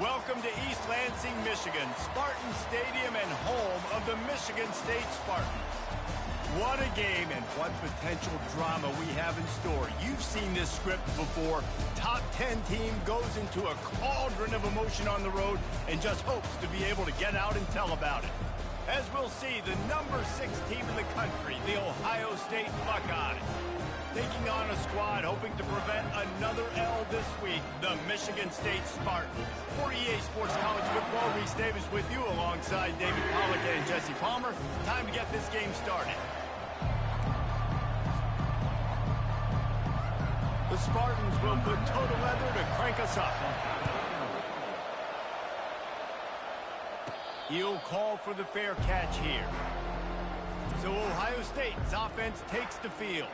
Welcome to East Lansing, Michigan, Spartan Stadium and home of the Michigan State Spartans. What a game and what potential drama we have in store. You've seen this script before. Top 10 team goes into a cauldron of emotion on the road and just hopes to be able to get out and tell about it. As we'll see, the number 6 team in the country, the Ohio State Buckeyes, taking on a squad hoping to prevent another L this week, the Michigan State Spartans. For EA Sports College Football, Reese Davis with you alongside David Pollack and Jesse Palmer. Time to get this game started. The Spartans will put total leather to crank us up. He'll call for the fair catch here. So Ohio State's offense takes the field.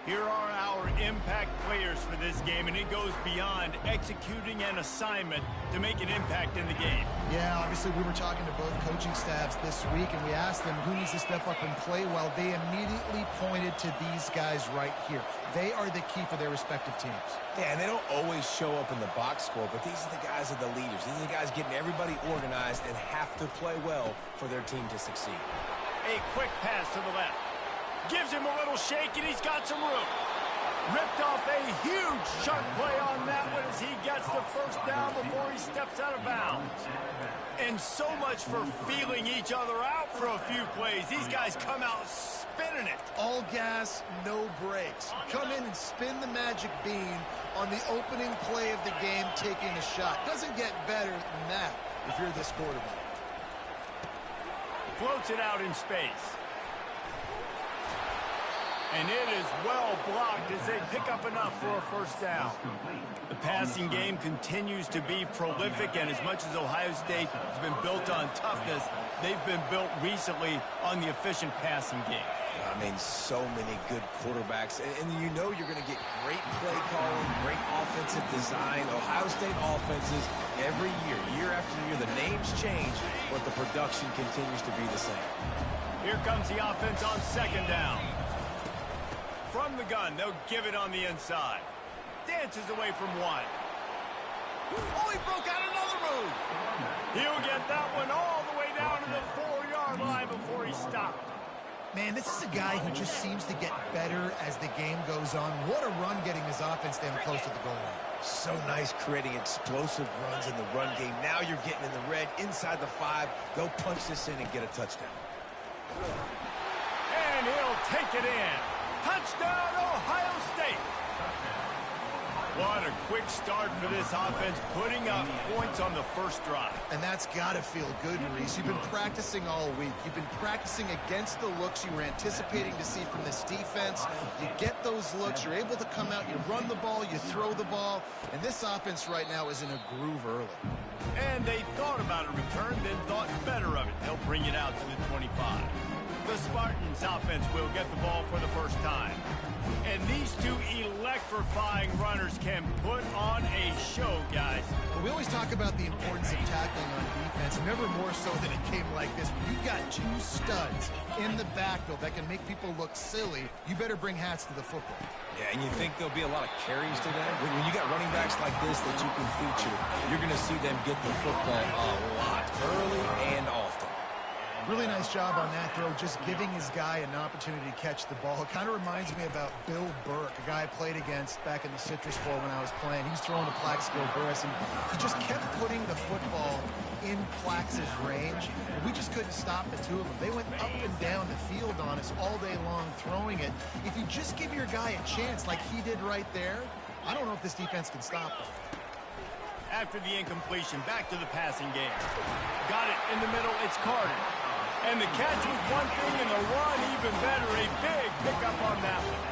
Here are our impact players for this game, and it goes beyond executing an assignment to make an impact in the game. Yeah, obviously we were talking to both coaching staffs this week, and we asked them who needs to step up and play well. They immediately pointed to these guys right here. They are the key for their respective teams. Yeah, and they don't always show up in the box score, but these are the guys that are the leaders. These are the guys getting everybody organized and have to play well for their team to succeed. A quick pass to the left. Gives him a little shake, and he's got some room. Ripped off a huge sharp play on that one as he gets the first down before he steps out of bounds. And so much for feeling each other out for a few plays. These guys come out spinning it. All gas, no brakes. Come in and spin the magic bean on the opening play of the game, taking a shot. Doesn't get better than that if you're this quarterback. Floats it out in space. And it is well blocked as they pick up enough for a first down. The passing game continues to be prolific, and as much as Ohio State has been built on toughness, they've been built recently on the efficient passing game. I mean, so many good quarterbacks, and you know you're going to get great play calling, great offensive design. Ohio State offenses every year, year after year, the names change, but the production continues to be the same. Here comes the offense on second down. From the gun, they'll give it on the inside. Dances away from one. Oh, he broke out another move. He'll get that one all the way down to the 4-yard line before he stopped. Man, this is a guy who just seems to get better as the game goes on. What a run getting his offense down close to the goal line. So nice creating explosive runs in the run game. Now you're getting in the red inside the 5. They'll punch this in and get a touchdown. And he'll take it in. Touchdown, Ohio State. What a quick start for this offense, putting up points on the first drive. And that's got to feel good, Reese. You've been practicing all week. You've been practicing against the looks you were anticipating to see from this defense. You get those looks, you're able to come out, you run the ball, you throw the ball, and this offense right now is in a groove early. And they thought about a return, then thought better of it. They'll bring it out to the 25. The Spartans offense will get the ball for the first time. And these two electrifying runners can put on a show, guys. Well, we always talk about the importance of tackling on defense, never more so than a game like this. When you've got two studs in the backfield that can make people look silly, you better bring hats to the football. Yeah, and you think there'll be a lot of carries to them? When you got running backs like this that you can feature, you're going to see them get the football a lot, early and often. Really nice job on that throw, just giving his guy an opportunity to catch the ball. It kind of reminds me about Bill Burke, a guy I played against back in the Citrus Bowl when I was playing. He was throwing to Plaxico Burress, and he just kept putting the football in Plax's range. We just couldn't stop the two of them. They went up and down the field on us all day long throwing it. If you just give your guy a chance like he did right there, I don't know if this defense can stop them. After the incompletion, back to the passing game. Got it in the middle, it's Carter. And the catch was one thing, and the run even better. A big pickup on that one.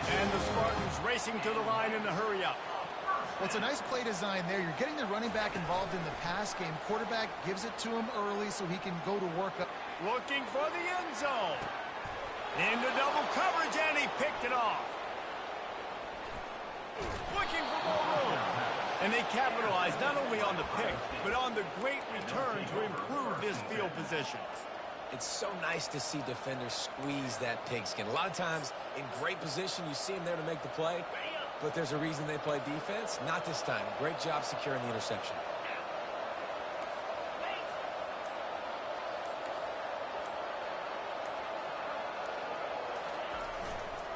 And the Spartans racing to the line in the hurry-up. Well, it's a nice play design there. You're getting the running back involved in the pass game. Quarterback gives it to him early so he can go to work up. Looking for the end zone. Into double coverage, and he picked it off. Looking for more room. And they capitalized not only on the pick, but on the great return to improve this field positions. It's so nice to see defenders squeeze that pigskin. A lot of times, in great position, you see them there to make the play, but there's a reason they play defense. Not this time. Great job securing the interception.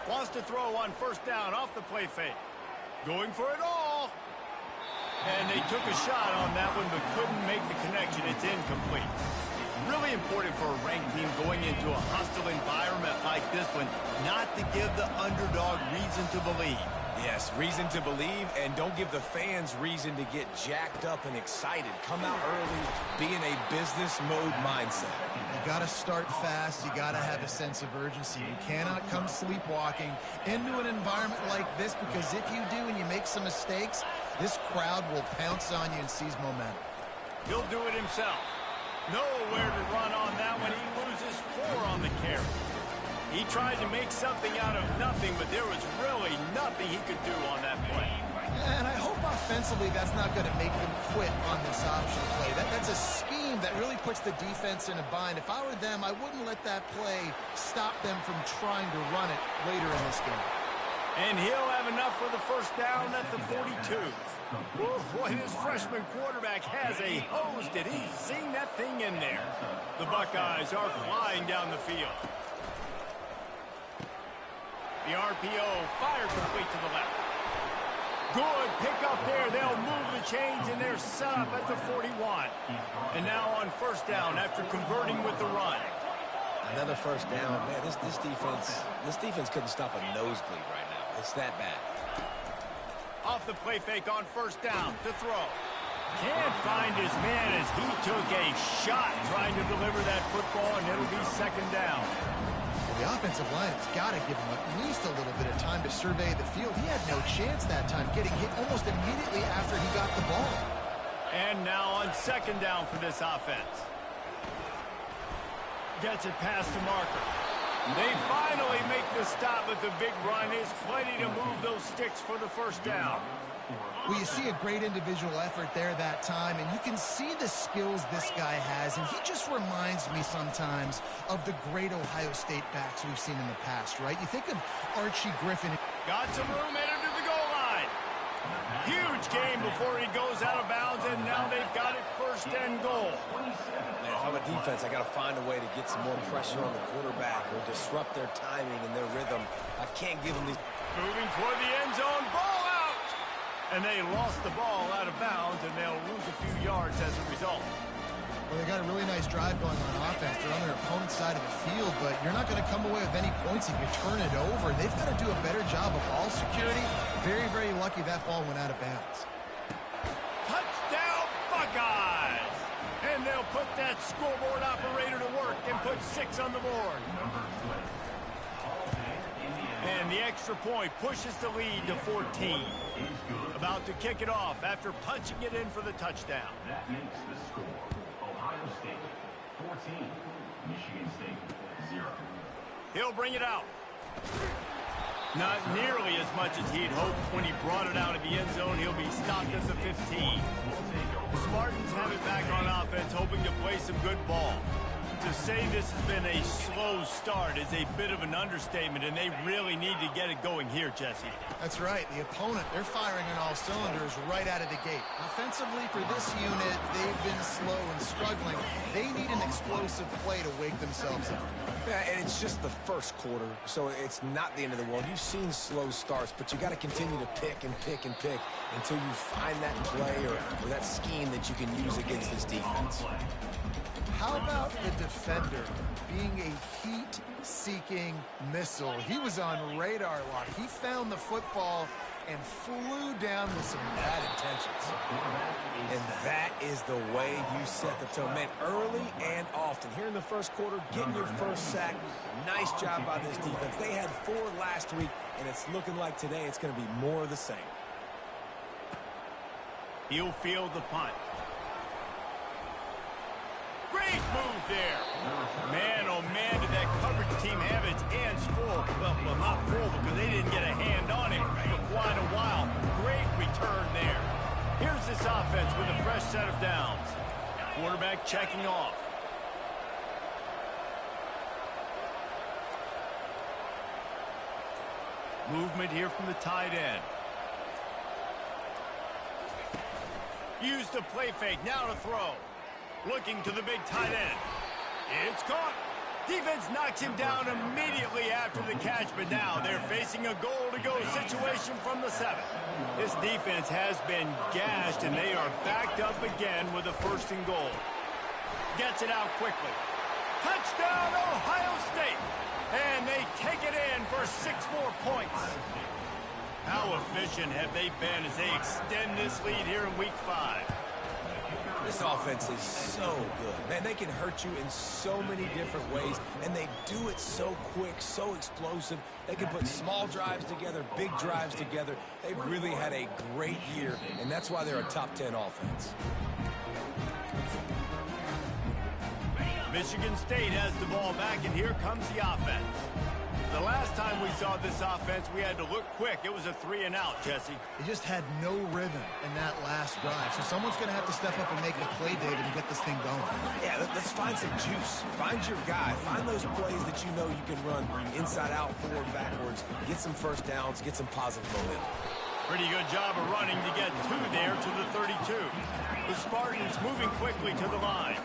Wants to throw on first down off the play fake. Going for it all. And they took a shot on that one but couldn't make the connection. It's incomplete. Really important for a ranked team going into a hostile environment like this one not to give the underdog reason to believe. Yes, reason to believe, and don't give the fans reason to get jacked up and excited. Come out early, be in a business mode mindset. You got to start fast. You got to have a sense of urgency. You cannot come sleepwalking into an environment like this, because if you do and you make some mistakes, this crowd will pounce on you and seize momentum. He'll do it himself. Nowhere to run on that one. He loses 4 on the carry. He tried to make something out of nothing, but there was really nothing he could do on that play. And I hope offensively that's not going to make them quit on this option play. That's a scheme that really puts the defense in a bind. If I were them, I wouldn't let that play stop them from trying to run it later in this game. And he'll have enough for the first down at the 42. Woo, boy, this freshman quarterback has a hose. Did he sing that thing in there? The Buckeyes are flying down the field. The RPO, fire complete to the left. Good pick up there. They'll move the chains, and they're set up at the 41. And now on first down after converting with the run. Another first down. Man, this defense couldn't stop a nosebleed right now. It's that bad. Off the play fake on first down to throw. Can't find his man as he took a shot trying to deliver that football, and it'll be second down. The offensive line has got to give him at least a little bit of time to survey the field. He had no chance that time, getting hit almost immediately after he got the ball. And now on second down for this offense. Gets it past the marker. They finally make the stop, but the big run is plenty to move those sticks for the first down. Well, you see a great individual effort there that time, and you can see the skills this guy has, and he just reminds me sometimes of the great Ohio State backs we've seen in the past, right? You think of Archie Griffin. Got some room headed to the goal line. Huge game before he goes out of bounds, and now they've got it first and goal. Man, if I'm a defense, I got to find a way to get some more pressure on the quarterback or disrupt their timing and their rhythm. I can't give them these. Moving toward the end zone, ball out! And they lost the ball out of bounds, and they'll lose a few yards as a result. Well, they got a really nice drive going on offense. They're on their opponent's side of the field, but you're not going to come away with any points if you turn it over. They've got to do a better job of ball security. Very, very lucky that ball went out of bounds. Touchdown, Buckeyes! And they'll put that scoreboard operator to work and put 6 on the board. And the extra point pushes the lead to 14. About to kick it off after punching it in for the touchdown. That makes the score Ohio State 14, Michigan State 0. He'll bring it out. Not nearly as much as he'd hoped when he brought it out of the end zone. He'll be stopped at the 15. The Spartans have it back on offense, hoping to play some good ball. To say this has been a slow start is a bit of an understatement, and they really need to get it going here, Jesse. That's right. The opponent, they're firing on all cylinders right out of the gate. Offensively, for this unit, they've been slow and struggling. They need an explosive play to wake themselves up. Yeah, and it's just the first quarter, so it's not the end of the world. You've seen slow starts, but you got to continue to pick and pick and pick until you find that play or that scheme that you can use against this defense. How about the defender being a heat-seeking missile? He was on radar lock. He found the football and flew down with some bad intentions. And that is the way you set the tone. Man, early and often. Here in the first quarter, getting your first sack. Nice job by this defense. They had 4 last week, and it's looking like today it's going to be more of the same. He'll field the punt. Great move there. Man, oh man, did that coverage team have its hands full. Well, not full because they didn't get a hand on him for quite a while. Great return there. Here's this offense with a fresh set of downs. Quarterback checking off. Movement here from the tight end. Use the play fake, now to throw. Looking to the big tight end. It's caught. Defense knocks him down immediately after the catch, but now they're facing a goal-to-go situation from the 7. This defense has been gashed, and they are backed up again with a 1st and goal. Gets it out quickly. Touchdown, Ohio State! And they take it in for 6 more points. How efficient have they been as they extend this lead here in Week 5? This offense is so good. Man, they can hurt you in so many different ways, and they do it so quick, so explosive. They can put small drives together, big drives together. They've really had a great year, and that's why they're a top 10 offense. Michigan State has the ball back, and here comes the offense. The last time we saw this offense, we had to look quick. It was a 3-and-out, Jesse. They just had no rhythm in that last drive. So someone's going to have to step up and make the play, David, and get this thing going. Yeah, let's find some juice. Find your guy. Find those plays that you know you can run inside out, forward, backwards. Get some 1st downs. Get some positive momentum. Pretty good job of running to get 2 there to the 32. The Spartans moving quickly to the line.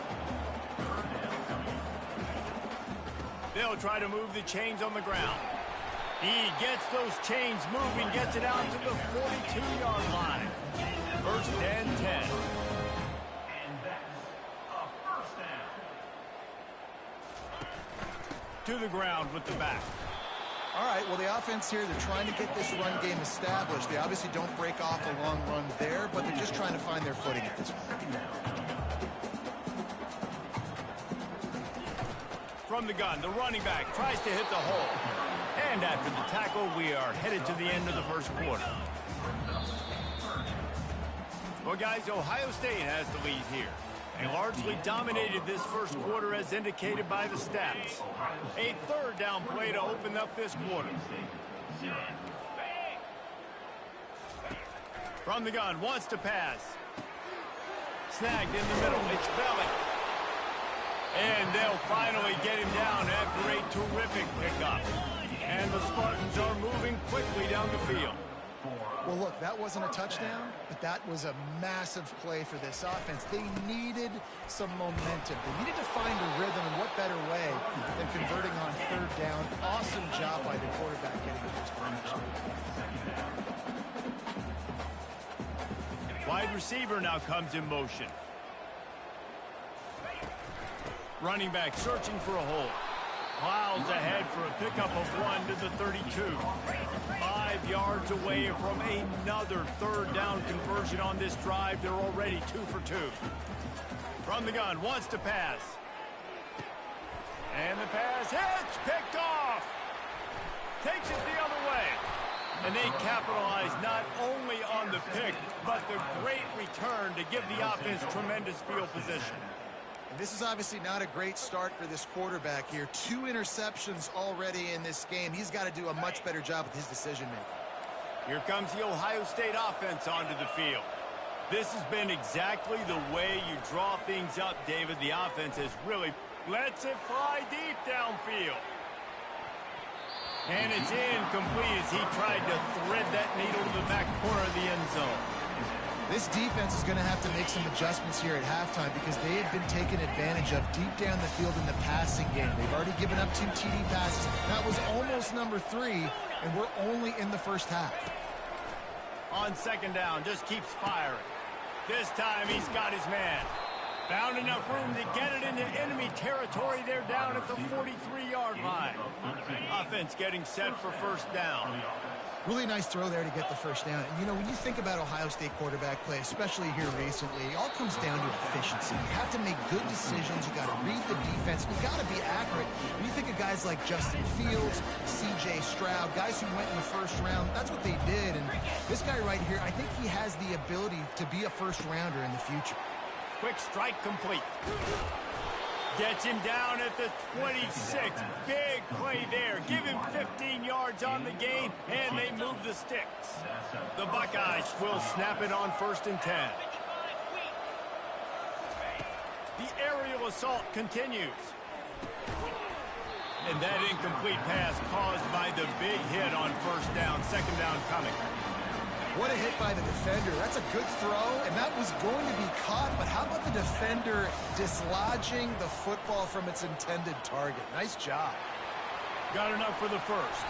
They'll try to move the chains on the ground. He gets those chains moving, gets it out to the 42-yard line. 1st and 10. And that's a 1st down. To the ground with the back. All right, well, the offense here, they're trying to get this run game established. They obviously don't break off a long run there, but they're just trying to find their footing at this point. From the gun, the running back tries to hit the hole. And after the tackle, we are headed to the end of the 1st quarter. Well, guys, Ohio State has the lead here. They largely dominated this 1st quarter as indicated by the stats. A 3rd down play to open up this quarter. From the gun, wants to pass. Snagged in the middle, it's Belly. And they'll finally get him down after a terrific pickup. And the Spartans are moving quickly down the field. Well, look, that wasn't a touchdown, but that was a massive play for this offense. They needed some momentum. They needed to find a rhythm, and what better way than converting on 3rd down. Awesome job by the quarterback getting the explanation. Wide receiver now comes in motion. Running back searching for a hole. Plows ahead for a pickup of 1 to the 32. 5 yards away from another 3rd down conversion on this drive. They're already 2 for 2. From the gun, wants to pass. And the pass hits, picked off. Takes it the other way. And they capitalize not only on the pick, but the great return to give the offense tremendous field position. And this is obviously not a great start for this quarterback here. 2 interceptions already in this game. He's got to do a much better job with his decision-making. Here comes the Ohio State offense onto the field. This has been exactly the way you draw things up, David. The offense has really lets it fly deep downfield. And it's incomplete as he tried to thread that needle to the back corner of the end zone. This defense is going to have to make some adjustments here at halftime because they have been taken advantage of deep down the field in the passing game. They've already given up 2 TD passes. That was almost number 3, and we're only in the 1st half. On 2nd down, just keeps firing. This time he's got his man. Found enough room to get it into enemy territory. They're down at the 43-yard line. Offense getting set for 1st down. Really nice throw there to get the 1st down. And, you know, when you think about Ohio State quarterback play, especially here recently, it all comes down to efficiency. You have to make good decisions. You got to read the defense. You got to be accurate. When you think of guys like Justin Fields, C.J. Stroud, guys who went in the 1st round, that's what they did. And this guy right here, I think he has the ability to be a 1st rounder in the future. Quick strike complete. Gets him down at the 26. Big play there. Give him 15 yards on the gain, and they move the sticks. The Buckeyes will snap it on 1st and 10. The aerial assault continues. And that incomplete pass caused by the big hit on 1st down. 2nd down coming. What a hit by the defender. That's a good throw, and that was going to be caught, but how about the defender dislodging the football from its intended target? Nice job. Got enough for the first.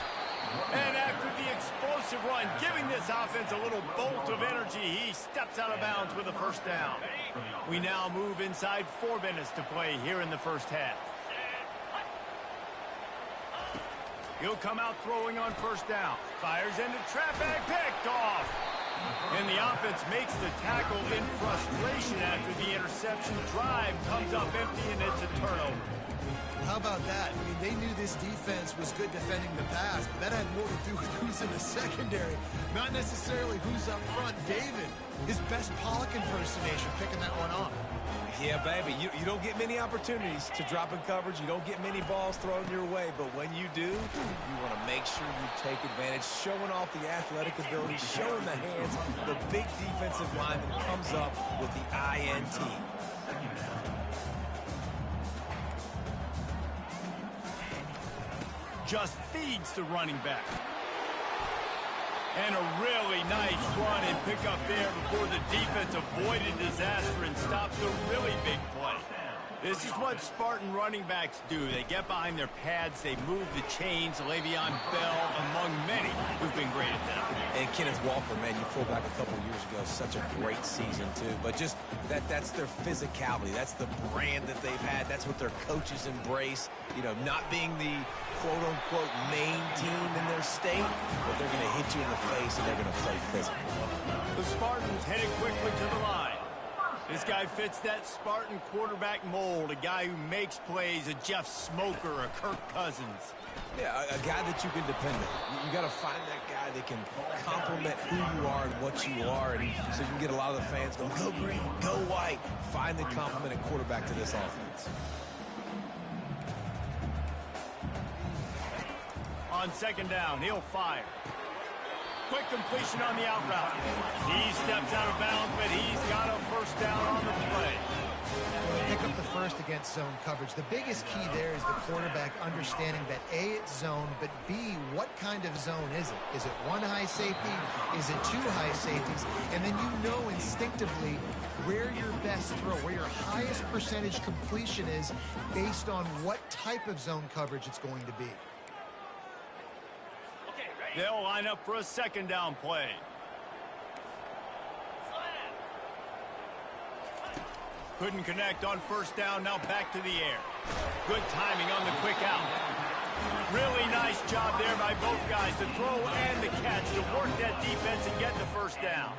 And after the explosive run, giving this offense a little bolt of energy, he steps out of bounds with a first down. We now move inside 4 minutes to play here in the first half. He'll come out throwing on first down. Fires into traffic, picked off. And the offense makes the tackle in frustration after the interception. Drive comes up empty, and it's a turnover. How about that? I mean, they knew this defense was good defending the pass, but that had more to do with who's in the secondary, not necessarily who's up front. David, his best Pollock impersonation, picking that one off. Yeah, baby, you don't get many opportunities to drop in coverage. You don't get many balls thrown your way, but when you do, you want to make sure you take advantage, showing off the athletic ability, showing the hands. The big defensive lineman comes up with the INT. Just feeds the running back. And a really nice run and pick up there before the defense avoided disaster and stopped a really big play. This is what Spartan running backs do. They get behind their pads, they move the chains. Le'Veon Bell, among many, who've been great at that. And Kenneth Walker, man, you pulled back a couple years ago, such a great season, too. But just that's their physicality. That's the brand that they've had. That's what their coaches embrace. You know, not being the quote-unquote main team in their state, but they're going to hit you in the face and they're going to play physical. The Spartans headed quickly to the line. This guy fits that Spartan quarterback mold, a guy who makes plays, a Jeff Smoker, a Kirk Cousins. Yeah, a guy that you can depend on. You got to find that guy that can complement who you are and what you are, and so you can get a lot of the fans going, go green, go white. Find the complementing quarterback to this offense. On second down, he'll fire. Quick completion on the out route. He steps out of bounds, but he's got a first down on the play. Pick up the first against zone coverage. The biggest key there is the quarterback understanding that A, it's zone, but B, what kind of zone is it? Is it one high safety? Is it two high safeties? And then you know instinctively where your best throw, where your highest percentage completion is based on what type of zone coverage it's going to be. They'll line up for a second down play. Couldn't connect on first down, now back to the air. Good timing on the quick out. Really nice job there by both guys, the throw and the catch, to work that defense and get the first down.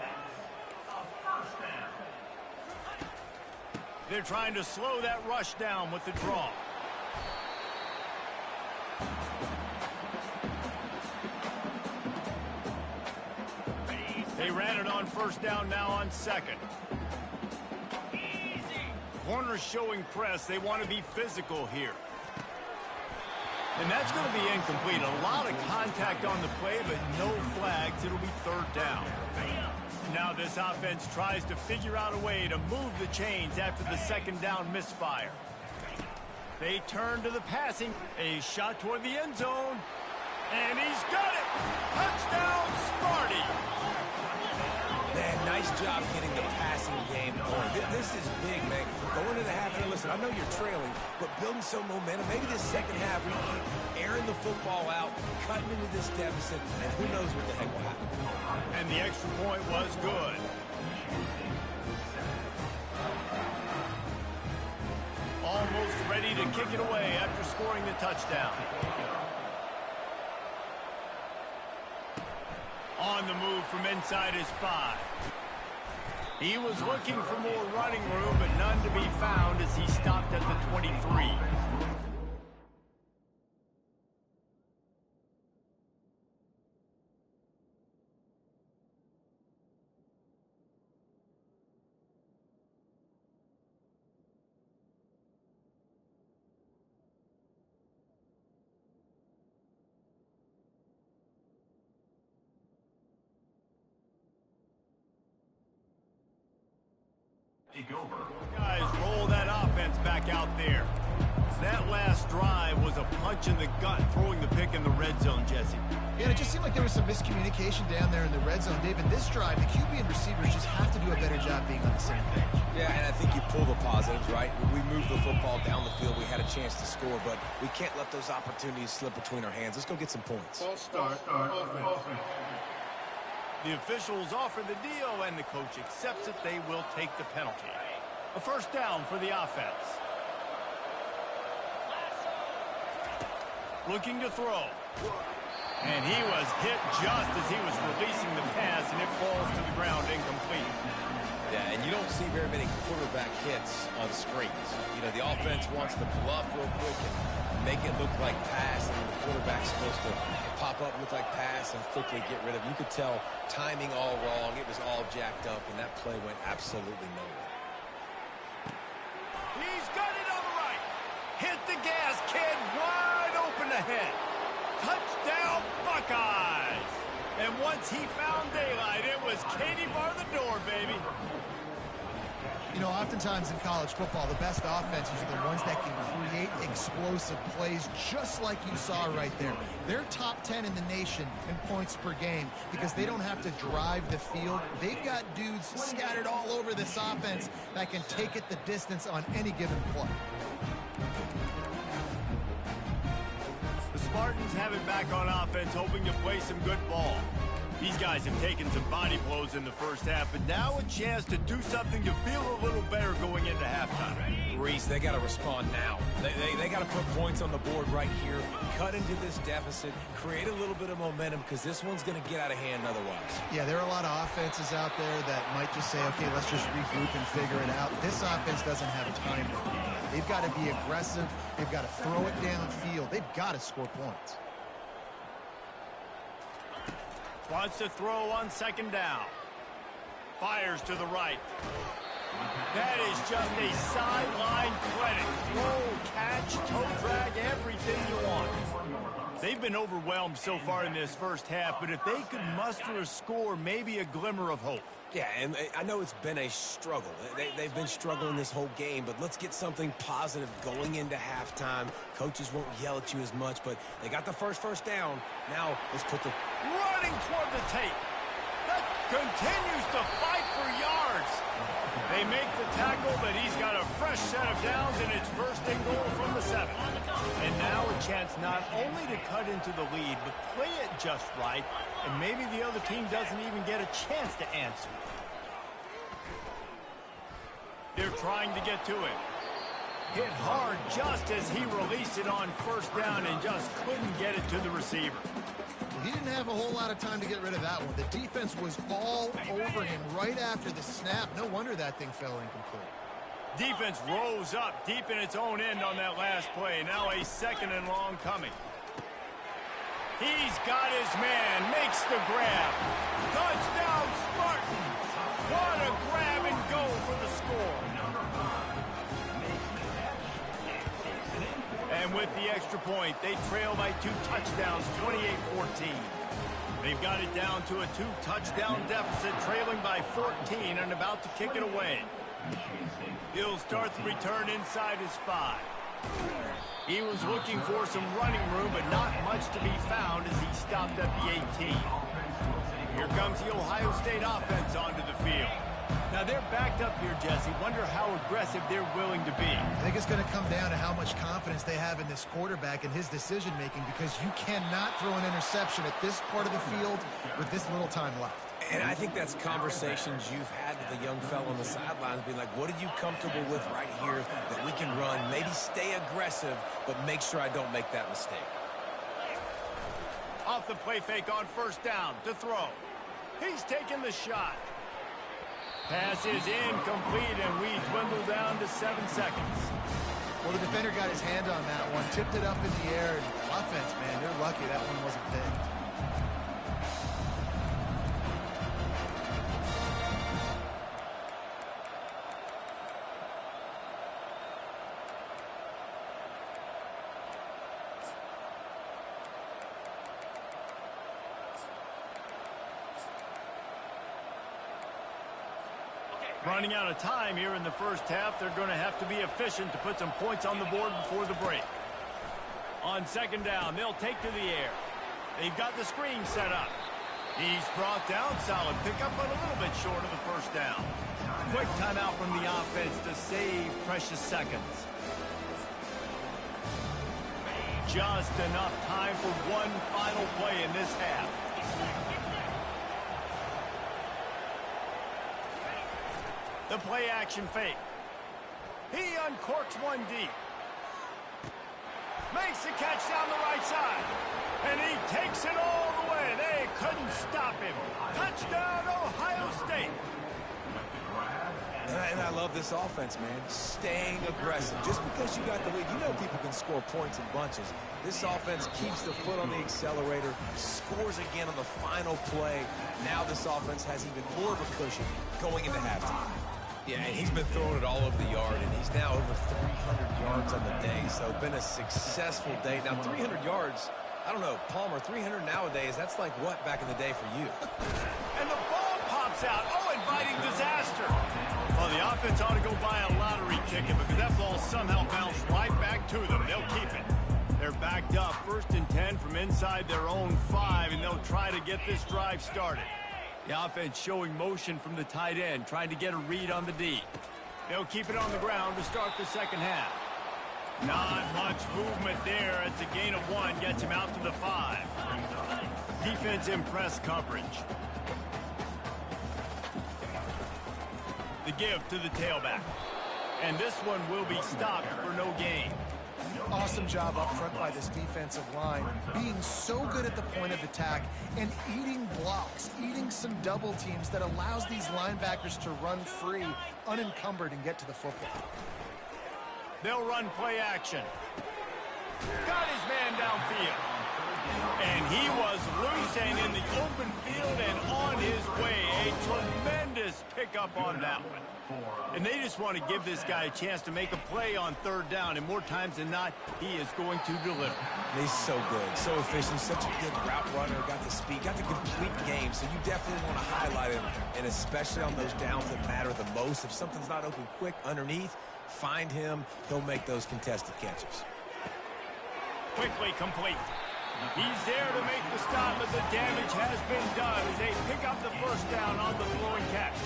They're trying to slow that rush down with the draw. They ran it on first down, now on second. Corners showing press. They want to be physical here. And that's going to be incomplete. A lot of contact on the play, but no flags. It'll be third down. Now this offense tries to figure out a way to move the chains after the second down misfire. They turn to the passing. A shot toward the end zone. And he's got it! Touchdown, Sparty! Man, nice job getting the passing game going. This is big, man. Going into the half, and listen, I know you're trailing, but building some momentum. Maybe this second half, we keep airing the football out, cutting into this deficit, and who knows what the heck will happen. And the extra point was good. Almost ready to kick it away after scoring the touchdown. On the move from inside his 5. He was looking for more running room, but none to be found as he stopped at the 23. Guys, roll that offense back out there. That last drive was a punch in the gut, throwing the pick in the red zone, Jesse. Yeah, and it just seemed like there was some miscommunication down there in the red zone. David, this drive, the QB and receivers just have to do a better job being on the same page. Yeah, and I think you pull the positives, right? We moved the football down the field. We had a chance to score, but we can't let those opportunities slip between our hands. Let's go get some points. The officials offer the deal, and the coach accepts it. They will take the penalty. A first down for the offense. Looking to throw. And he was hit just as he was releasing the pass, and it falls to the ground incomplete. Yeah, and you don't see very many quarterback hits on screens. You know, the offense wants to bluff real quick and make it look like pass, and the quarterback's supposed to pop up, look like pass, and quickly get rid of it. You could tell timing all wrong. It was all jacked up, and that play went absolutely nowhere. He's got it on the right. Hit the gas, kid. Wide open ahead. Touchdown, Buckeyes. And once he found daylight, it was Katie bar the door, baby. You know, oftentimes in college football, the best offenses are the ones that can create explosive plays, just like you saw right there. They're top 10 in the nation in points per game because they don't have to drive the field. They've got dudes scattered all over this offense that can take it the distance on any given play. The Spartans have it back on offense, hoping to play some good ball. These guys have taken some body blows in the first half, but now a chance to do something to feel a little better going into halftime. Reese, they got to respond now. They got to put points on the board right here, cut into this deficit, create a little bit of momentum, because this one's going to get out of hand otherwise. Yeah, there are a lot of offenses out there that might just say, okay, let's just regroup and figure it out. This offense doesn't have time to do that. They've got to be aggressive. They've got to throw it downfield. They've got to score points. Wants to throw on second down. Fires to the right. That is just a sideline credit. Throw, catch, toe drag, everything you want. They've been overwhelmed so far in this first half, but if they could muster a score, maybe a glimmer of hope. Yeah, and I know it's been a struggle. They've been struggling this whole game, but let's get something positive going into halftime. Coaches won't yell at you as much, but they got the first down. Now let's put the... Running toward the tape. That continues to fight for yards. They make the tackle, but he's got a fresh set of downs, and it's first and goal from the 7. And now a chance not only to cut into the lead, but play it just right, and maybe the other team doesn't even get a chance to answer. They're trying to get to it. Hit hard just as he released it on first down and just couldn't get it to the receiver. He didn't have a whole lot of time to get rid of that one. The defense was all over him right after the snap. No wonder that thing fell incomplete. Defense rose up deep in its own end on that last play. Now a second and long coming. He's got his man, makes the grab. Touchdown, Spartans! What a grab and go for the score. And with the extra point, they trail by 2 touchdowns, 28-14. They've got it down to a 2-touchdown deficit, trailing by 14 and about to kick it away. He'll start the return inside his 5. He was looking for some running room, but not much to be found as he stopped at the 18. Here comes the Ohio State offense onto the field. Now they're backed up here, Jesse. Wonder how aggressive they're willing to be. I think it's going to come down to how much confidence they have in this quarterback and his decision-making, because you cannot throw an interception at this part of the field with this little time left. And I think that's conversations you've had with the young fellow on the sidelines, being like, what are you comfortable with right here that we can run? Maybe stay aggressive, but make sure I don't make that mistake. Off the play fake on first down to throw. He's taking the shot. Pass is incomplete, and we dwindle down to 7 seconds. Well, the defender got his hand on that one, tipped it up in the air, and offense, man, they're lucky that one wasn't picked. Running out of time here in the first half. They're going to have to be efficient to put some points on the board before the break. On second down, they'll take to the air. They've got the screen set up. He's brought down. Solid pickup, but a little bit short of the first down. Quick timeout from the offense to save precious seconds. Just enough time for one final play in this half. The play action fake. He uncorks one deep. Makes the catch down the right side. And he takes it all the way. They couldn't stop him. Touchdown, Ohio State. And I love this offense, man. Staying aggressive. Just because you got the lead, you know people can score points in bunches. This offense keeps the foot on the accelerator, scores again on the final play. Now this offense has even more of a cushion going into halftime. Yeah, and he's been throwing it all over the yard, and he's now over 300 yards on the day. So it's been a successful day. Now, 300 yards, I don't know, Palmer, 300 nowadays, that's like what back in the day for you? And the ball pops out. Oh, inviting disaster. Well, the offense ought to go buy a lottery ticket because that ball somehow bounced right back to them. They'll keep it. They're backed up, 1st and 10 from inside their own 5, and they'll try to get this drive started. The offense showing motion from the tight end, trying to get a read on the D. They'll keep it on the ground to start the second half. Not much movement there. It's a gain of 1, gets him out to the 5. Defense in press coverage. The give to the tailback. And this one will be stopped for no gain. Awesome job up front by this defensive line, being so good at the point of attack and eating blocks, eating some double teams that allows these linebackers to run free, unencumbered, and get to the football. They'll run play action. Got his man downfield. And he was loose and in the open field and on his way. A tremendous pickup on that one. And they just want to give this guy a chance to make a play on 3rd down. And more times than not, he is going to deliver. He's so good, so efficient, such a good route runner, got the speed, got the complete game. So you definitely want to highlight him, and especially on those downs that matter the most. If something's not open quick underneath, find him. He'll make those contested catches. Quickly complete. He's there to make the stop, but the damage has been done as they pick up the 1st down on the throw and catch.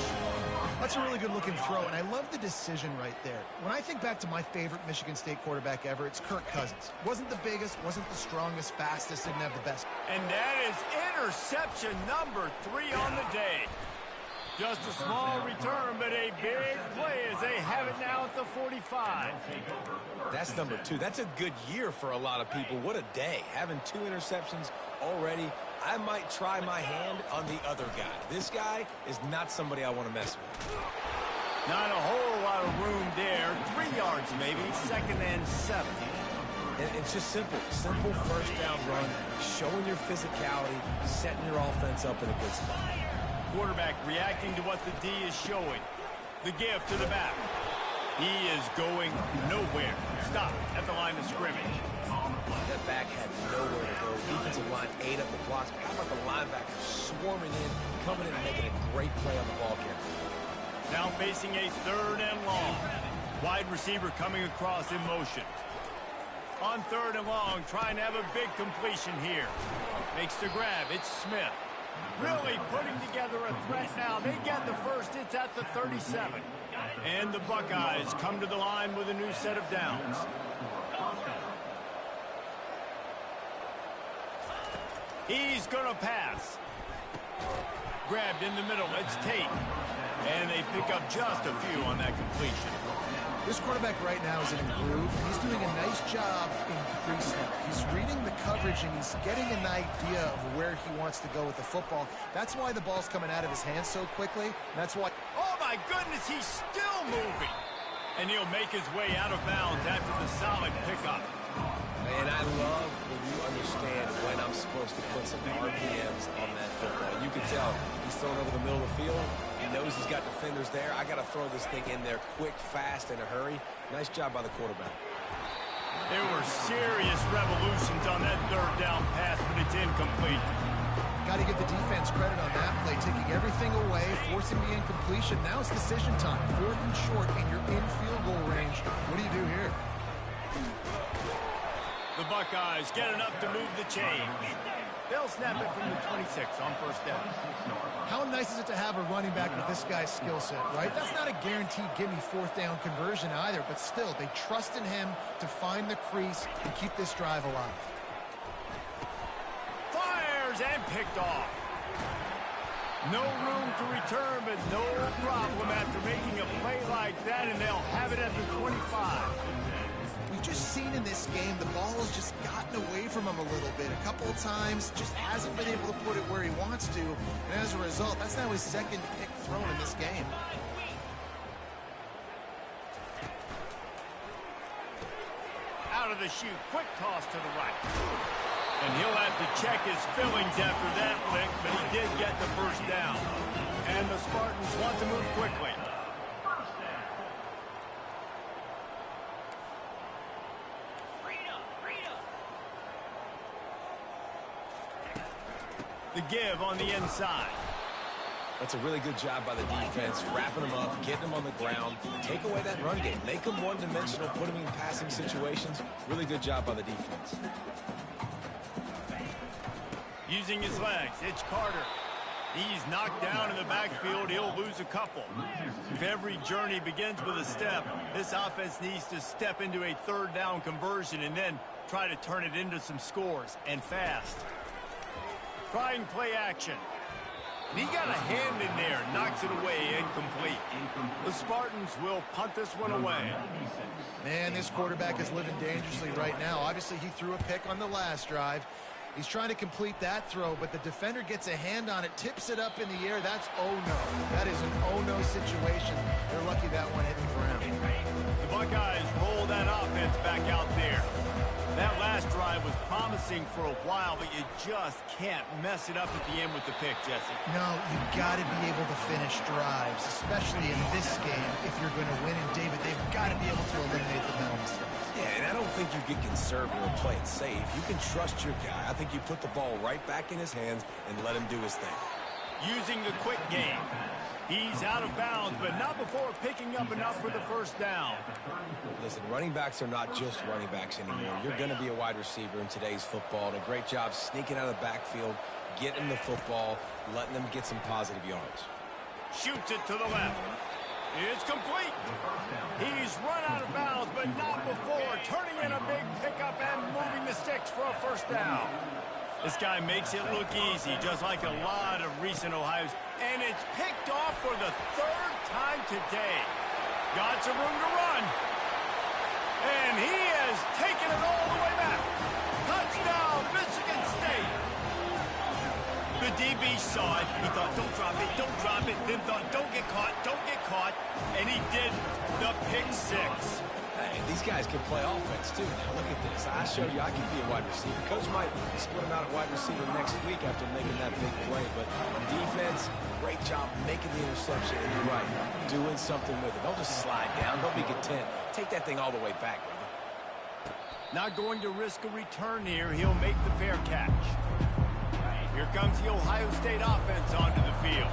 That's a really good-looking throw, and I love the decision right there. When I think back to my favorite Michigan State quarterback ever, it's Kirk Cousins. Wasn't the biggest, wasn't the strongest, fastest, didn't have the best. And that is interception number 3 on the day. Just a small return, but a big play as they have it now at the 45. That's number 2. That's a good year for a lot of people. What a day. Having 2 interceptions already. I might try my hand on the other guy. This guy is not somebody I want to mess with. Not a whole lot of room there. 3 yards maybe, 2nd and 7. And it's just simple. Simple 1st down run, showing your physicality, setting your offense up in a good spot. Quarterback reacting to what the D is showing. The give to the back. He is going nowhere. Stop at the line of scrimmage. That back had nowhere to go. Defensive line ate up the blocks. How about the linebacker swarming in, coming in and making a great play on the ball carrier? Now facing a 3rd and long. Wide receiver coming across in motion. On 3rd and long, trying to have a big completion here. Makes the grab. It's Smith. Really putting together a threat now. They get the 1st. It's at the 37. And the Buckeyes come to the line with a new set of downs. He's going to pass. Grabbed in the middle. It's Tate. And they pick up just a few on that completion. This quarterback right now is in a groove. He's doing a nice job in pre-snap. He's reading the coverage, and he's getting an idea of where he wants to go with the football. That's why the ball's coming out of his hands so quickly. And that's why... Oh, my goodness, he's still moving. And he'll make his way out of bounds after the solid pickup. And I love when you understand when I'm supposed to put some RPMs on that football. You can tell he's throwing over the middle of the field. He knows he's got defenders there. I got to throw this thing in there quick, fast, in a hurry. Nice job by the quarterback. There were serious revolutions on that 3rd down pass, but it's incomplete. Got to give the defense credit on that play, taking everything away, forcing the incompletion. Now it's decision time. 4th and short, and you're in field goal range. What do you do here? The Buckeyes get enough to move the chains. They'll snap it from the 26 on first down. How nice is it to have a running back with this guy's skill set, right? That's not a guaranteed gimme fourth down conversion either, but still, they trust in him to find the crease and keep this drive alive. Fires and picked off. No room to return, but no problem after making a play like that, and they'll have it at the 25. We've just seen in this game the ball has just gotten away from him a little bit. A couple of times, just hasn't been able to put it where he wants to, and as a result, that's now his second pick thrown in this game. Out of the chute, quick toss to the right. And he'll have to check his fillings after that lick, but he did get the first down. And the Spartans want to move quickly. The give on the inside. That's a really good job by the defense, wrapping them up, getting them on the ground, take away that run game, make them one-dimensional, put them in passing situations. Really good job by the defense. Using his legs, it's Carter. He's knocked down in the backfield. He'll lose a couple. If every journey begins with a step, this offense needs to step into a third down conversion and then try to turn it into some scores, and fast. Trying play action. And he got a hand in there, knocks it away, incomplete. The Spartans will punt this one away. Man, this quarterback is living dangerously right now. Obviously, he threw a pick on the last drive. He's trying to complete that throw, but the defender gets a hand on it, tips it up in the air. That's oh-no. That is an oh-no situation. They're lucky that one hit the ground. The Buckeyes roll that offense back out there. That last drive was promising for a while, but you just can't mess it up at the end with the pick, Jesse. No, you've got to be able to finish drives, especially in this game if you're going to win. And, David, they've got to be able to eliminate the mental mistakes. Yeah, and I don't think you get conservative or play it safe. You can trust your guy. I think you put the ball right back in his hands and let him do his thing. Using the quick game. He's out of bounds, but not before picking up enough for the first down. Listen, running backs are not just running backs anymore. You're going to be a wide receiver in today's football. And a great job sneaking out of the backfield, getting the football, letting them get some positive yards. Shoots it to the left. It's complete. He's run out of bounds, but not before turning in a big pickup and moving the sticks for a first down. This guy makes it look easy, just like a lot of recent Ohio's. And it's picked off for the third time today. Got some room to run. And he has taken it all the way back. Touchdown, Michigan State. The DB saw it. He thought, don't drop it, don't drop it. Then thought, don't get caught, don't get caught. And he did the pick six. Hey, these guys can play offense, too. Now, look at this. I showed you I can be a wide receiver. Coach might split him out at wide receiver next week after making that big play. But defense, great job making the interception. And you're right, doing something with it. Don't just slide down. Don't be content. Take that thing all the way back, brother. Not going to risk a return here. He'll make the fair catch. Here comes the Ohio State offense onto the field.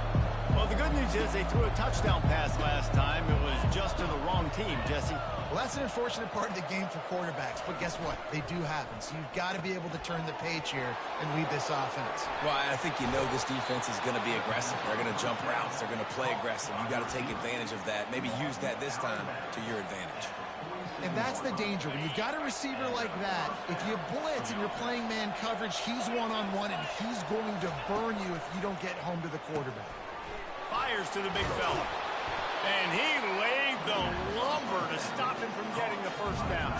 Well, the good news is they threw a touchdown pass last time. It was just to the wrong team, Jesse. Well, that's an unfortunate part of the game for quarterbacks, but guess what? They do happen, so you've got to be able to turn the page here and lead this offense. Well, I think you know this defense is going to be aggressive. They're going to jump routes. They're going to play aggressive. You got to take advantage of that. Maybe use that this time to your advantage. And that's the danger. When you've got a receiver like that, if you blitz and you're playing man coverage, he's one-on-one, and he's going to burn you if you don't get home to the quarterback. Fires to the big fella. And he laid the lumber to stop him from getting the first down.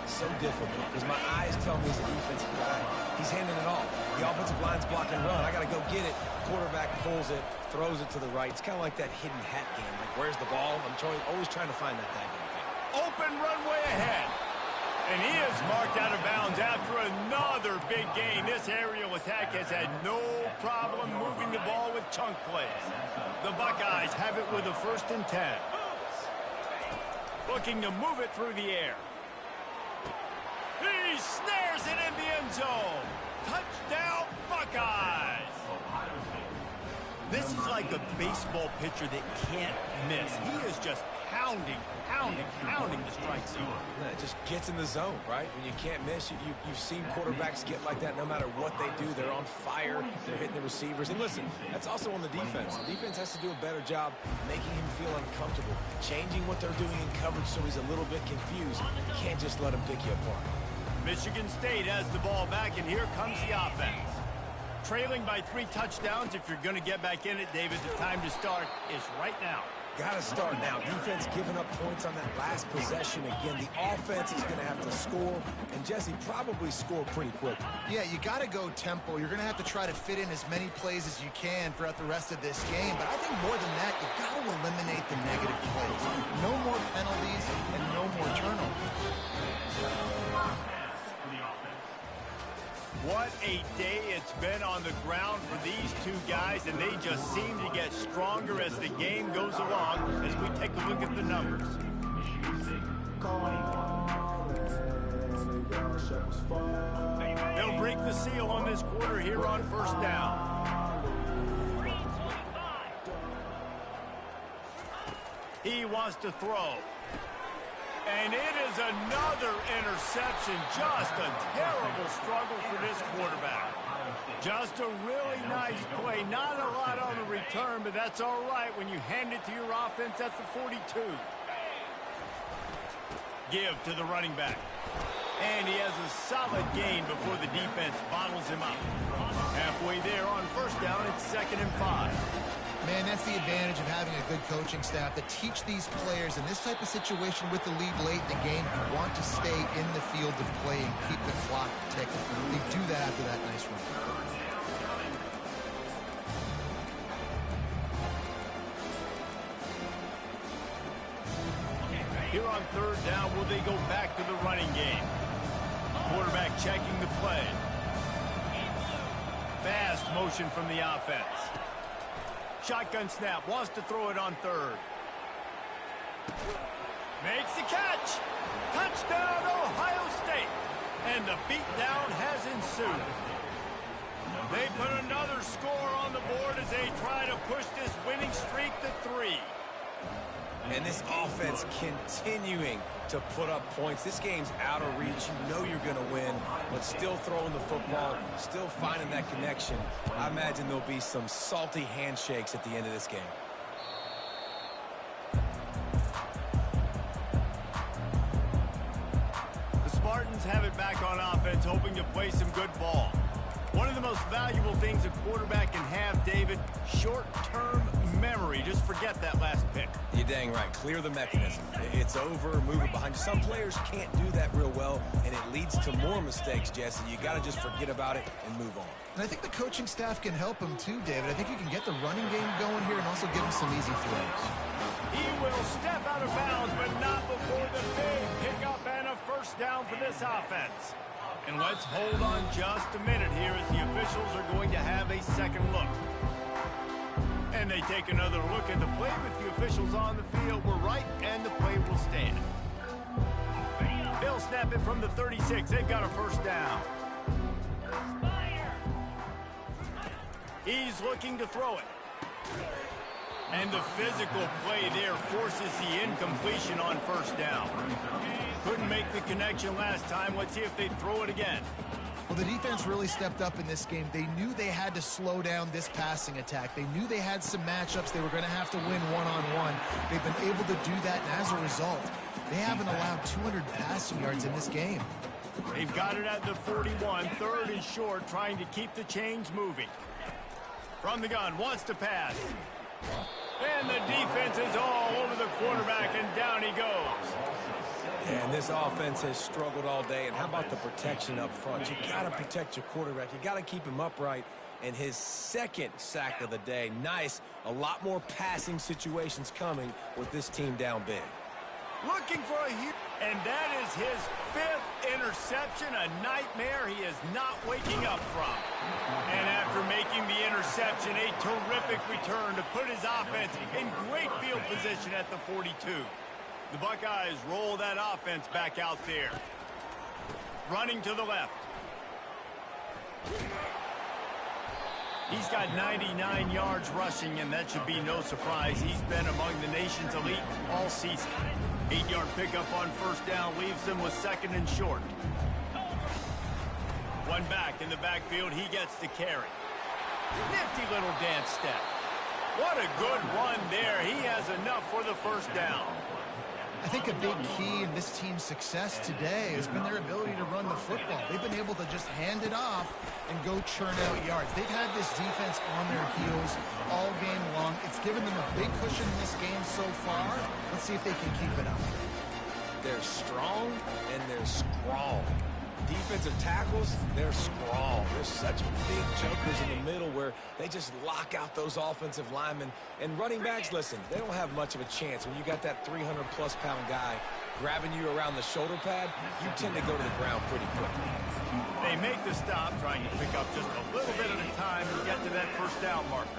So difficult because my eyes tell me as a defensive guy, he's handing it off. The offensive line's blocking run. I got to go get it. Quarterback pulls it, throws it to the right. It's kind of like that hidden hat game. Like, where's the ball? I'm always trying to find that thing. Open runway ahead. And he is marked out of bounds after another big gain. This aerial attack has had no problem moving the ball with chunk plays. The Buckeyes have it with a 1st and 10. Looking to move it through the air. He snares it in the end zone. Touchdown, Buckeyes. This is like a baseball pitcher that can't miss. He is just pounding pounding the strike zone. It just gets in the zone, right? When you can't miss, you've seen quarterbacks get like that no matter what they do. They're on fire. They're hitting the receivers. And listen, that's also on the defense. The defense has to do a better job making him feel uncomfortable, changing what they're doing in coverage so he's a little bit confused. You can't just let him pick you apart. Michigan State has the ball back, and here comes the offense. Trailing by 3 touchdowns. If you're going to get back in it, David, the time to start is right now. Got to start now. Defense giving up points on that last possession. Again, the offense is going to have to score, and Jesse probably score pretty quick. Yeah, you got to go tempo. You're going to have to try to fit in as many plays as you can throughout the rest of this game. But I think more than that, you got to eliminate the negative plays. No more penalties and no more turnovers. What a day it's been on the ground for these two guys, and they just seem to get stronger as the game goes along as we take a look at the numbers. They'll break the seal on this quarter here on first down. He wants to throw. And it is another interception. Just a terrible struggle for this quarterback. Just a really nice play. Not a lot on the return, but that's all right when you hand it to your offense at the 42. Give to the running back. And he has a solid gain before the defense bottles him up. Halfway there on first down, it's 2nd and 5. Man, that's the advantage of having a good coaching staff to teach these players in this type of situation with the lead late in the game. You want to stay in the field of play and keep the clock ticking. They do that after that nice run. Here on 3rd down, will they go back to the running game? Quarterback checking the play. Fast motion from the offense. Shotgun snap, wants to throw it on 3rd. Makes the catch. Touchdown, Ohio State. And the beatdown has ensued. They put another score on the board as they try to push this winning streak to 3. And this offense continuing to put up points. This game's out of reach. You know you're going to win, but still throwing the football, still finding that connection. I imagine there'll be some salty handshakes at the end of this game. The Spartans have it back on offense, hoping to play some good ball. One of the most valuable things a quarterback can have, David, short-term memory. Just forget that last pick. You're dang right. Clear the mechanism. It's over, move it behind you. Some players can't do that real well, and it leads to more mistakes, Jesse. You got to just forget about it and move on. And I think the coaching staff can help him too, David. I think you can get the running game going here and also give him some easy throws. He will step out of bounds, but not before the big pickup and a first down for this offense. And let's hold on just a minute here as the officials are going to have a second look. And they take another look at the play with the officials on the field. We're right, and the play will stand. They'll snap it from the 36. They've got a first down. He's looking to throw it. And the physical play there forces the incompletion on first down. Couldn't make the connection last time. Let's see if they throw it again. Well, the defense really stepped up in this game. They knew they had to slow down this passing attack. They knew they had some matchups they were going to have to win one-on-one. They've been able to do that, and as a result, they haven't allowed 200 passing yards in this game. They've got it at the 41, 3rd and short, trying to keep the chains moving. From the gun, wants to pass. And the defense is all over the quarterback, and down he goes. And this offense has struggled all day. And how about the protection up front? You got to protect your quarterback. You got to keep him upright. And his 2nd sack of the day. Nice. A lot more passing situations coming with this team down big. Looking for a huge, and that is his 5th interception, a nightmare he is not waking up from. And after making the interception, a terrific return to put his offense in great field position at the 42. The Buckeyes roll that offense back out there. Running to the left. He's got 99 yards rushing, and that should be no surprise. He's been among the nation's elite all season. 8-yard pickup on first down leaves them with second and short. One back in the backfield, he gets to carry. Nifty little dance step. What a good run there. He has enough for the first down. I think a big key in this team's success today has been their ability to run the football. They've been able to just hand it off and go churn out yards. They've had this defense on their heels all game long. It's given them a big cushion in this game so far. Let's see if they can keep it up. They're strong and they're strong. Defensive tackles, they're strong. They're such big jumpers in the middle where they just lock out those offensive linemen. And running backs, listen, they don't have much of a chance. When you got that 300-plus pound guy grabbing you around the shoulder pad, you tend to go to the ground pretty quickly. They make the stop, trying to pick up just a little bit at a time to get to that first down marker.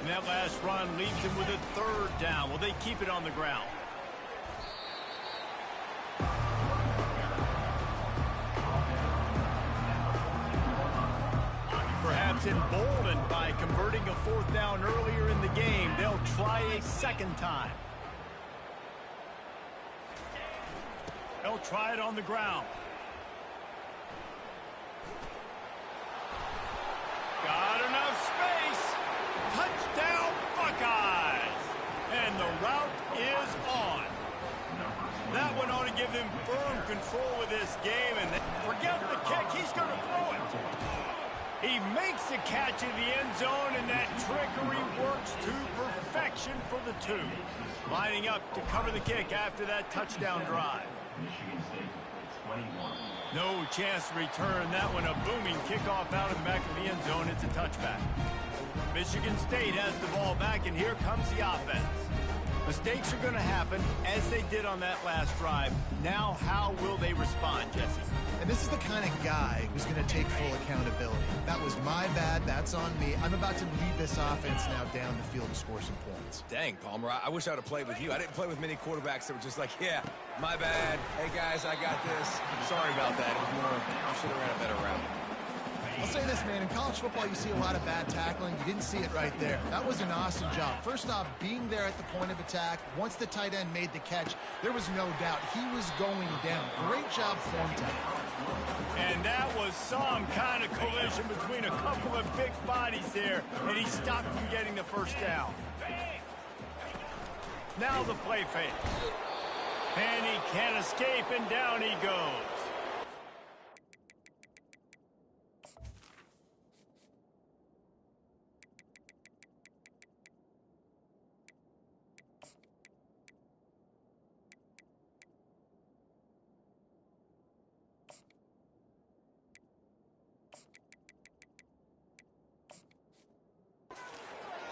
And that last run leaves them with a third down. Will they keep it on the ground? Perhaps emboldened by converting a fourth down earlier in the game, they'll try a second time. They'll try it on the ground. Got enough space. Touchdown, Buckeyes. And the route is on. That one ought to give them firm control of this game. And forget the kick. He's going to throw it. He makes the catch in the end zone, and that trickery works to perfection for the two. Lining up to cover the kick after that touchdown drive. No chance to return that one. A booming kickoff out of the back of the end zone. It's a touchback. Michigan State has the ball back, and here comes the offense. Mistakes are going to happen, as they did on that last drive. Now, how will they respond, Jesse? And this is the kind of guy who's going to take full accountability. That was my bad. That's on me. I'm about to lead this offense now down the field to score some points. Dang, Palmer, I wish I would have played with you. I didn't play with many quarterbacks that were just like, yeah, my bad. Hey, guys, I got this. Sorry about that. It was more, I should have ran a better route. I'll say this, man. In college football, you see a lot of bad tackling. You didn't see it right there. That was an awesome job. First off, being there at the point of attack. Once the tight end made the catch, there was no doubt he was going down. Great job form tackling. And that was some kind of collision between a couple of big bodies there, and he stopped from getting the first down. Now the play fake. And he can't escape, and down he goes.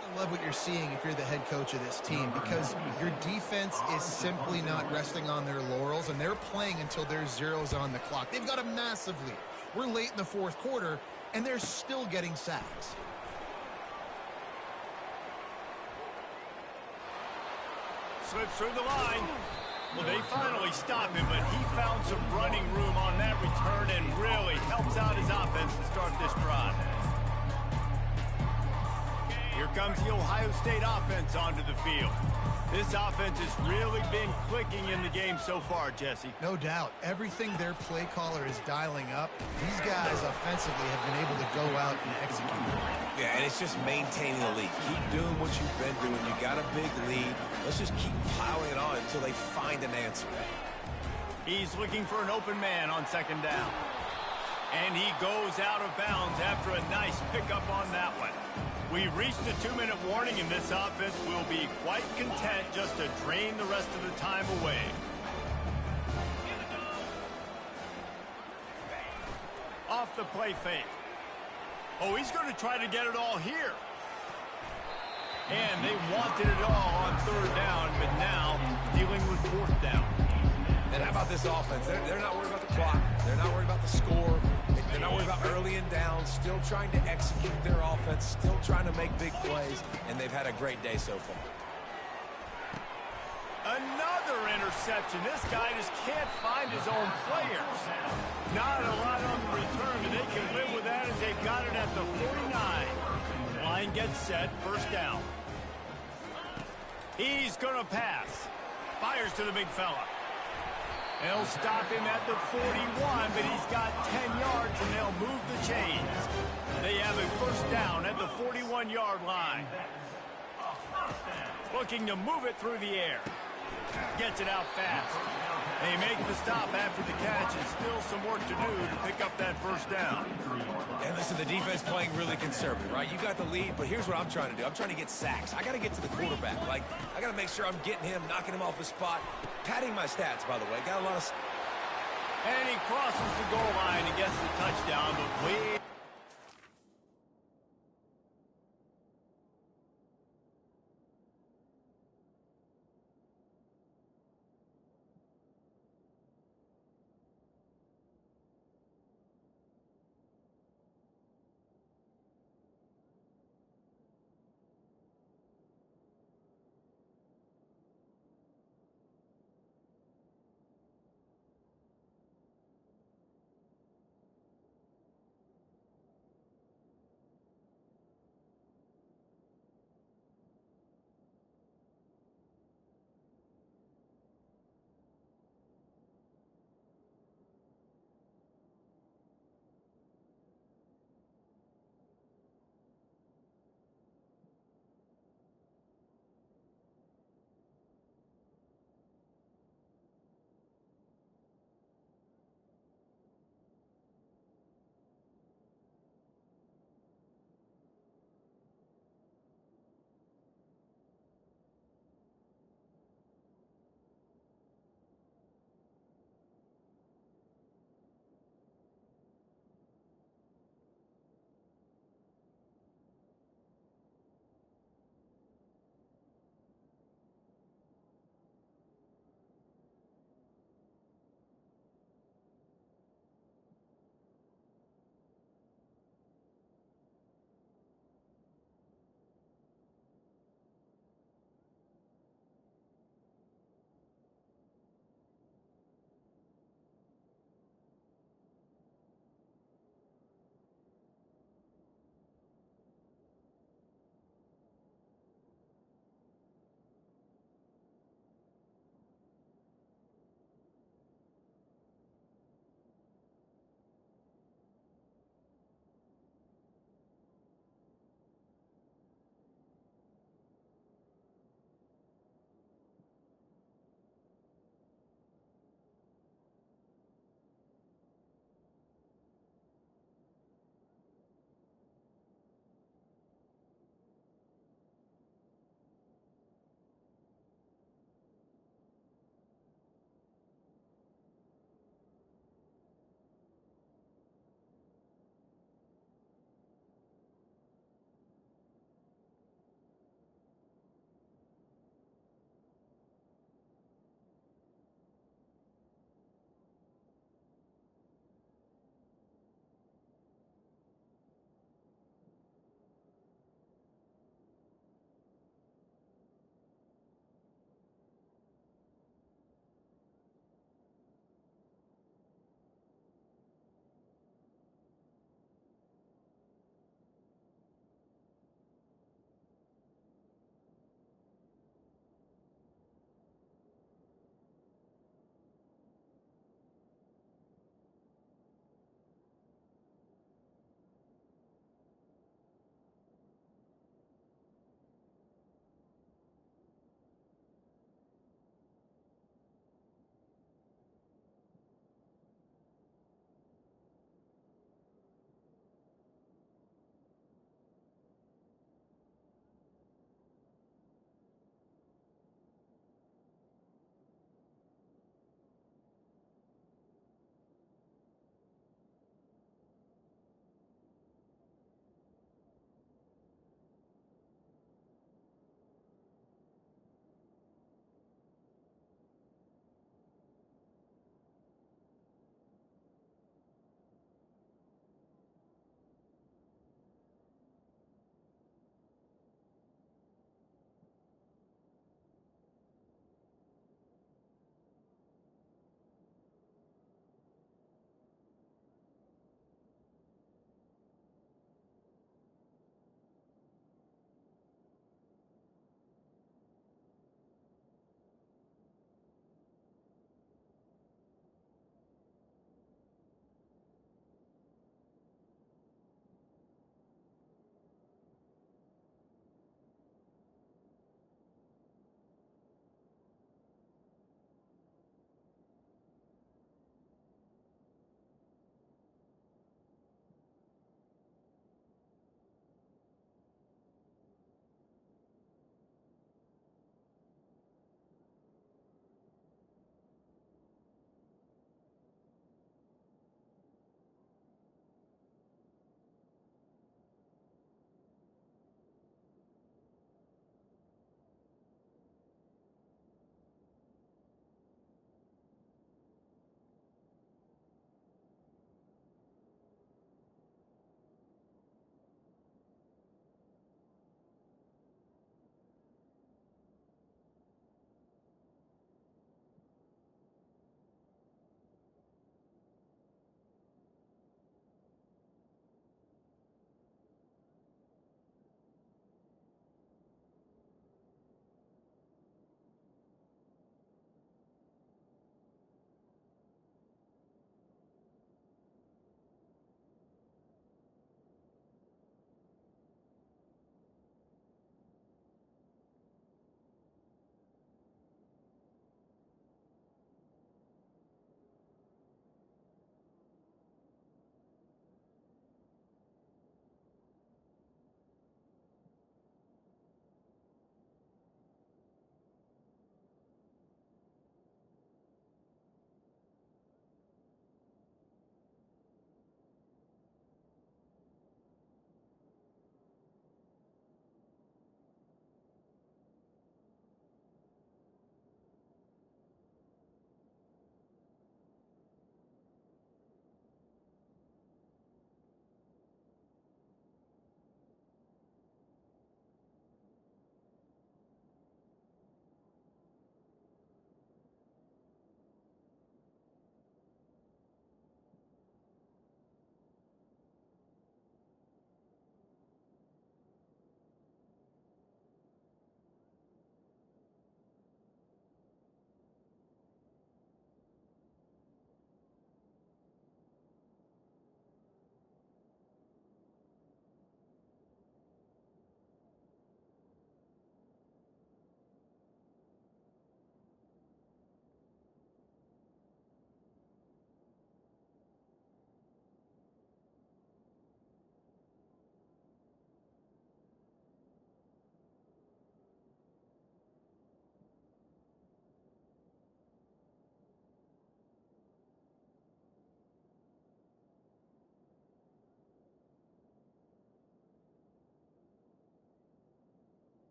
I love what you're seeing if you're the head coach of this team, because your defense is simply not resting on their laurels, and they're playing until there's zeros on the clock. They've got a massive lead. We're late in the fourth quarter, and they're still getting sacks. Slips through the line. Well, they finally stop him, but he found some running room on that return and really helps out his offense to start this drive. Here comes the Ohio State offense onto the field. This offense has really been clicking in the game so far, Jesse. No doubt. Everything their play caller is dialing up, these guys offensively have been able to go out and execute. Yeah, and it's just maintaining the lead. Keep doing what you've been doing. You got a big lead. Let's just keep piling it on until they find an answer. He's looking for an open man on second down. And he goes out of bounds after a nice pickup on that one. We've reached the 2-minute warning, and this offense will be quite content just to drain the rest of the time away. Off the play fake. Oh, he's going to try to get it all here. And they wanted it all on third down, but now dealing with fourth down. And how about this offense? They're not worried about the clock. They're not worried about the score. They're not worried about early and down. Still trying to execute their offense. Still trying to make big plays. And they've had a great day so far. Another interception. This guy just can't find his own players. Not a lot on the return, but they can live with that as they've got it at the 49. and gets set, first down. He's going to pass. Fires to the big fella. They'll stop him at the 41, but he's got 10 yards, and they'll move the chains. They have a first down at the 41-yard line. Looking to move it through the air. Gets it out fast. They make the stop after the catch, and still some work to do to pick up that first down. And listen, the defense playing really conservative, right? You got the lead, but here's what I'm trying to do. I'm trying to get sacks. I got to get to the quarterback. Like, I got to make sure I'm getting him, knocking him off his spot. Padding my stats, by the way. Got a lot of... And he crosses the goal line and gets the touchdown, but way...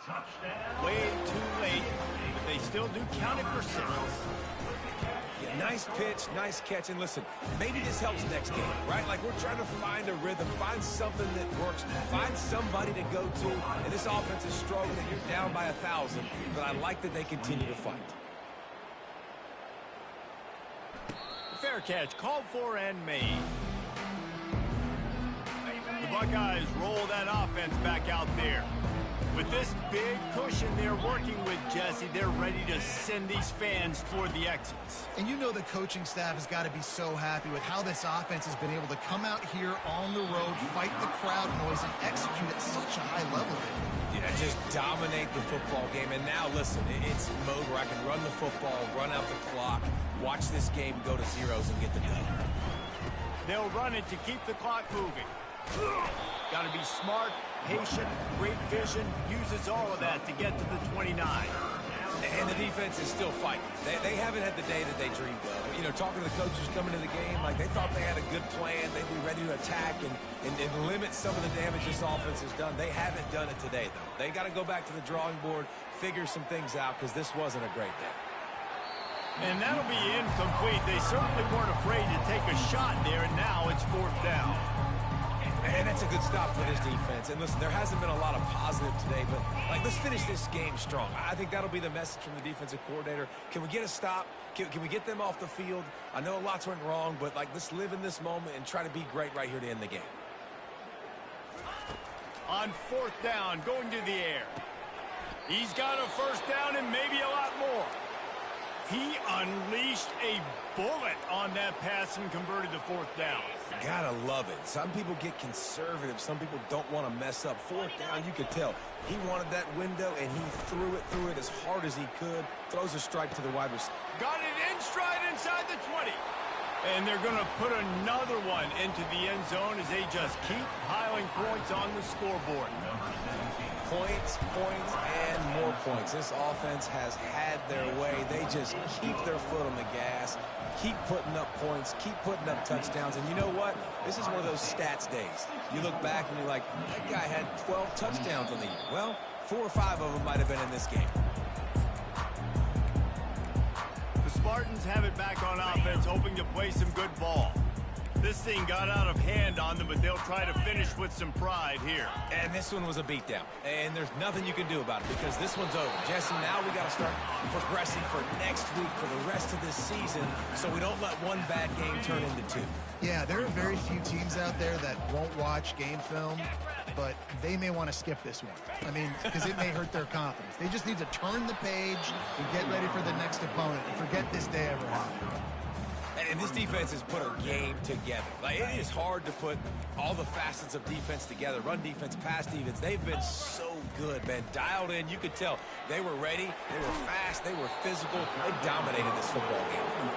Touchdown. Way too late, but they still do count it for 6. Yeah, nice pitch, nice catch. And listen, maybe this helps next game, right? Like we're trying to find a rhythm, find something that works, find somebody to go to. And this offense is struggling. You're down by 1,000, but I like that they continue to fight. Fair catch, called for and made. The Buckeyes roll that offense back out there. With this big cushion they're working with, Jesse, they're ready to send these fans toward the exits. And you know the coaching staff has got to be so happy with how this offense has been able to come out here on the road, fight the crowd noise, and execute at such a high level. Yeah, just dominate the football game. And now, listen, it's mode where I can run the football, run out the clock, watch this game go to zeros and get the dub. They'll run it to keep the clock moving. Got to be smart, patient, great vision, uses all of that to get to the 29. And the defense is still fighting. They haven't had the day that they dreamed of. You know, talking to the coaches coming to the game, like they thought they had a good plan. They'd be ready to attack and limit some of the damage this offense has done. They haven't done it today, though. They got to go back to the drawing board, figure some things out, because this wasn't a great day. And that'll be incomplete. They certainly weren't afraid to take a shot there, and now it's 4th down. And that's a good stop for this defense. And listen, there hasn't been a lot of positive today, but like let's finish this game strong. I think that'll be the message from the defensive coordinator. Can we get a stop? Can we get them off the field? I know lots went wrong, but like let's live in this moment and try to be great right here to end the game. On 4th down, going to the air. He's got a 1st down and maybe a lot more. He unleashed a bullet on that pass and converted to 4th down. Gotta love it. Some people get conservative. Some people don't want to mess up. 4th down, you could tell. He wanted that window, and he threw it as hard as he could. Throws a strike to the wide receiver. Got it in stride inside the 20. And they're going to put another one into the end zone as they just keep piling points on the scoreboard. Points, and more points. This offense has had their way. They just keep their foot on the gas, keep putting up points, keep putting up touchdowns. And you know what? This is one of those stats days. You look back and you're like, that guy had 12 touchdowns on the year. Well, 4 or 5 of them might have been in this game. The Spartans have it back on offense, hoping to play some good ball. This thing got out of hand on them, but they'll try to finish with some pride here. And this one was a beatdown. And there's nothing you can do about it because this one's over. Jesse, now we got to start progressing for next week, for the rest of this season, so we don't let one bad game turn into 2. Yeah, there are very few teams out there that won't watch game film, but they may want to skip this one. I mean, because it may hurt their confidence. They just need to turn the page and get ready for the next opponent and forget this day ever happened. And this defense has put a game together. Like, it is hard to put all the facets of defense together. Run defense, pass defense. They've been so good, man. Dialed in. You could tell they were ready. They were fast. They were physical. They dominated this football game.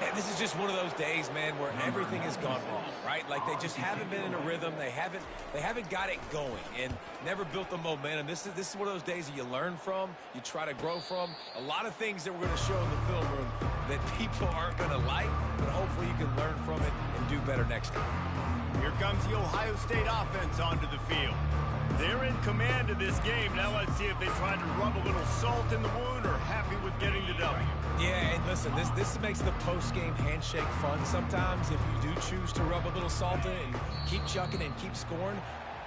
And this is just one of those days, man, where everything has gone wrong, right? Like they just haven't been in a rhythm. They haven't got it going and never built the momentum. This is one of those days that you learn from, you try to grow from. A lot of things that we're going to show in the film room that people aren't going to like, but hopefully you can learn from it and do better next time. Here comes the Ohio State offense onto the field. They're in command of this game. Now let's see if they try to rub a little salt in the wound or happy with getting the W. Yeah, and listen, this makes the post-game handshake fun sometimes if you do choose to rub a little salt in and keep chucking and keep scoring.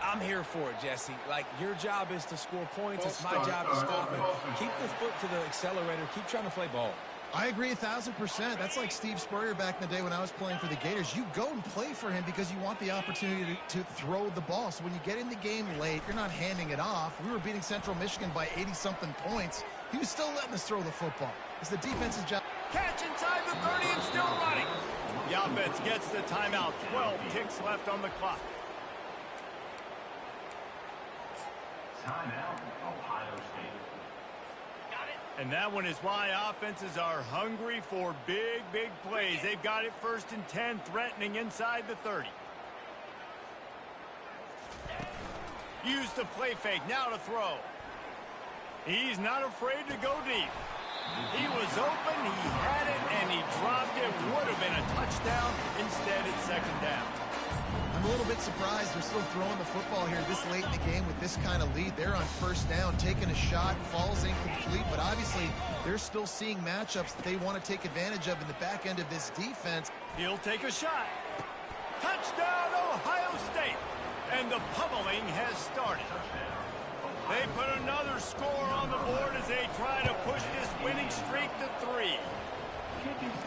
I'm here for it, Jesse. Like, your job is to score points. It's my job to stop it. Keep the foot to the accelerator. Keep trying to play ball. I agree 1,000%. That's like Steve Spurrier back in the day when I was playing for the Gators. You go and play for him because you want the opportunity to throw the ball. So when you get in the game late, you're not handing it off. We were beating Central Michigan by 80-something points. He was still letting us throw the football. It's the defense's job. Catch inside the 30 and still running. The offense gets the timeout. 12 ticks left on the clock. Timeout, Ohio State. And that one is why offenses are hungry for big, big plays. They've got it 1st and 10, threatening inside the 30. Use the play fake, now to throw. He's not afraid to go deep. He was open, he had it, and he dropped it. Would have been a touchdown. Instead, it's 2nd down. I'm a little bit surprised they're still throwing the football here this late in the game with this kind of lead. They're on first down, taking a shot, falls incomplete, but obviously they're still seeing matchups that they want to take advantage of in the back end of this defense. He'll take a shot. Touchdown, Ohio State. And the pummeling has started. They put another score on the board as they try to push this winning streak to 3.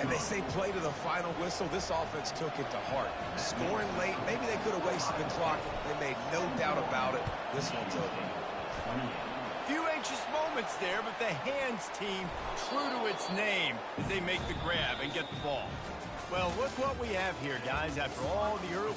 And they say play to the final whistle. This offense took it to heart. Scoring late, maybe they could have wasted the clock. They made no doubt about it. This one's over. Few anxious moments there, but the hands team true to its name as they make the grab and get the ball. Well, look what we have here, guys. After all the early